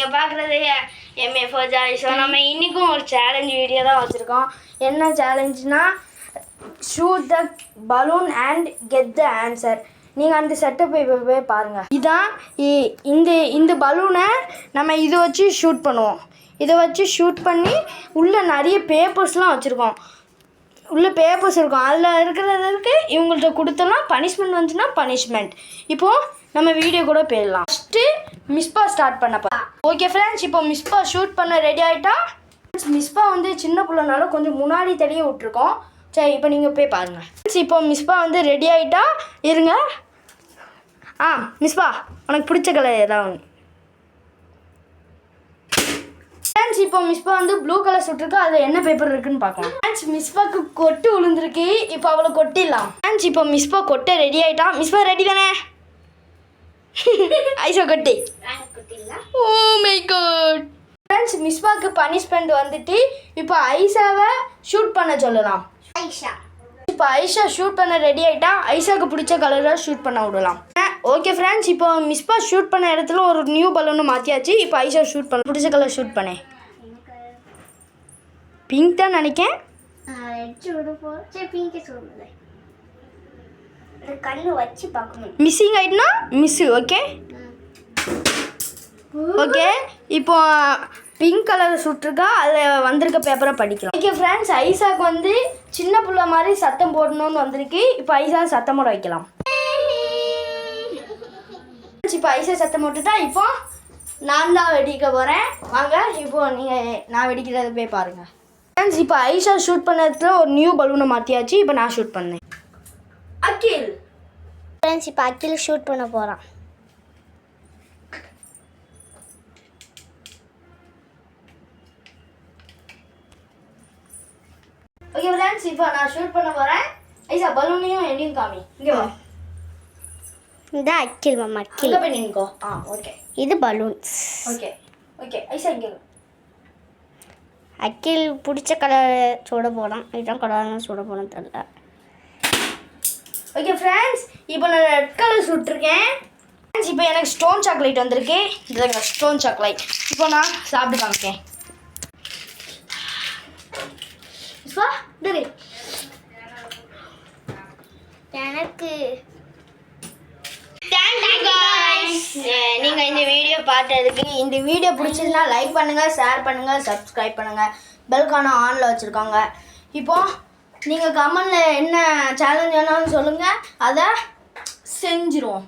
நீங்கள் பார்க்குறது MA4 jolly. So நம்ம இன்றைக்கும் ஒரு சேலஞ்ச் வீடியோ தான் வச்சுருக்கோம். என்ன சேலஞ்சுனா shoot the balloon and get the answer. நீங்கள் அந்த செட்டப்பை போய் பாருங்கள். இதான் இந்த பலூனை நம்ம இதை வச்சு ஷூட் பண்ணுவோம். இதை வச்சு ஷூட் பண்ணி உள்ளே நிறைய பேப்பர்ஸ்லாம் வச்சுருக்கோம். உள்ள பேப்பர்ஸ் இருக்கும். அதில் இருக்கிறதுக்கு இவங்கள்ட்ட கொடுத்தோம்னா பனிஷ்மெண்ட் வந்துச்சுன்னா பனிஷ்மெண்ட். இப்போது நம்ம வீடியோ கூட போயிடலாம். ஃபஸ்ட்டு மிஸ்பா ஸ்டார்ட் பண்ணப்பா. ஓகே ஃப்ரெண்ட்ஸ், இப்போ மிஸ்பா ஷூட் பண்ண ரெடி ஆகிட்டா. மிஸ்பா வந்து சின்ன பிள்ளைனால கொஞ்சம் முன்னாடி தெரிய விட்ருக்கோம். சரி, இப்போ நீங்கள் போய் பாருங்கள். இப்போ மிஸ்பா வந்து ரெடி ஆகிட்டா. இருங்க. மிஸ்பா உனக்கு பிடிச்ச கலர் ஏதாவது? ஃப்ரெண்ட்ஸ், இப்போ மிஸ்பா வந்து ப்ளூ கலர் சுட்டுருக்கு. அதில் என்ன பேப்பர் இருக்குன்னு பார்க்கலாம். ஃப்ரெண்ட்ஸ், மிஸ்பாக்கு கொட்டு விழுந்துருக்கு. இப்போ அவளை கொட்டிடலாம். ஃப்ரெண்ட்ஸ், இப்போ மிஸ்பா கொட்டை ரெடி ஆகிட்டா. மிஸ்பா ரெடி தானே? ஐசா கொட்டி. Oh my god. ஃப்ரெண்ட்ஸ், மிஸ்பாக்கு பனிஷ்மெண்ட் வந்துட்டு இப்போ ஐசாவை ஷூட் பண்ண சொல்லலாம். இப்போ ஐஷா ஷூட் பண்ண ரெடி ஆகிட்டா. ஐஷாவுக்கு பிடிச்ச கலரை ஷூட் பண்ண விடலாம். ஓகே ஃப்ரெண்ட்ஸ், இப்போ மிஸ்பா ஷூட் பண்ண இடத்துல ஒரு நியூ பலூனை மாற்றியாச்சு. இப்போ ஐஷா ஷூட் பண்ண பிடிச்ச கலர் ஷூட் பண்ணேன். பிங்க் தான் நினைக்கேன். கண்ணு வச்சு பார்க்கணும். மிஸ்ஸிங் ஆகிட்டுனா மிஸ்ஸு. Okay okay. இப்போ பிங்க் கலர் சுட்டுருக்கா. அதில் வந்திருக்க பேப்பரை படிக்கலாம். ஓகே ஃப்ரெண்ட்ஸ், ஐசாக்கு வந்து சின்ன பிள்ளை மாதிரி சத்தம் போடணும்னு வந்திருக்கு. இப்போ ஐசா சத்தம் போட வைக்கலாம். இப்போ ஐசா சத்தம் போட்டுட்டா. இப்போ நான் தான் வெடிக்க போகிறேன். வாங்க, இப்போ நீங்கள் நான் வெடிக்கிறத போய் பாருங்கள். ஃப்ரெண்ட்ஸ், இப்போ ஐஷா ஷூட் பண்ணதுல ஒரு நியூ பலூனை மாற்றியாச்சு. இப்போ நான் ஷூட் பண்ணேன். அகில். ஃப்ரெண்ட்ஸ், இப்போ அகில் ஷூட் பண்ண போகிறான். ஓகே ஃப்ரெண்ட்ஸ், இப்போ நான் ஷூட் பண்ண போகிறேன். ஐசா பலூனையும் என்னையும் காமி. இங்கே வா. இந்த அகில் மாமா. அகில் இங்கே போய் நின்னுக்கோ. ஓகே. இது பலூன்ஸ். Okay okay. ஐசா இங்கே. அகில் பிடிச்ச கலர் சுட போகிறான். இதுதான் கலர் சுட போகணும் தெரியல. ஓகே ஃப்ரெண்ட்ஸ், இப்போ நான் ரெட் கலர் சுட்டிருக்கேன். ஃப்ரெண்ட்ஸ், இப்போ எனக்கு ஸ்டோன் சாக்லேட் வந்திருக்கு. இதுதாங்க ஸ்டோன் சாக்லேட். இப்போ நான் சாப்பிட்டு காமிக்கேன். எனக்கு நீங்கள் இந்த வீடியோ பார்த்ததுக்கு, இந்த வீடியோ பிடிச்சதுன்னா லைக் பண்ணுங்கள், ஷேர் பண்ணுங்கள், சப்ஸ்கிரைப் பண்ணுங்கள். பெல்கான ஆனில் வச்சுருக்காங்க. இப்போது நீங்கள் கமெண்டில் என்ன சேலஞ்ச் வேணாலும் சொல்லுங்கள், அதை செஞ்சுருவோம்.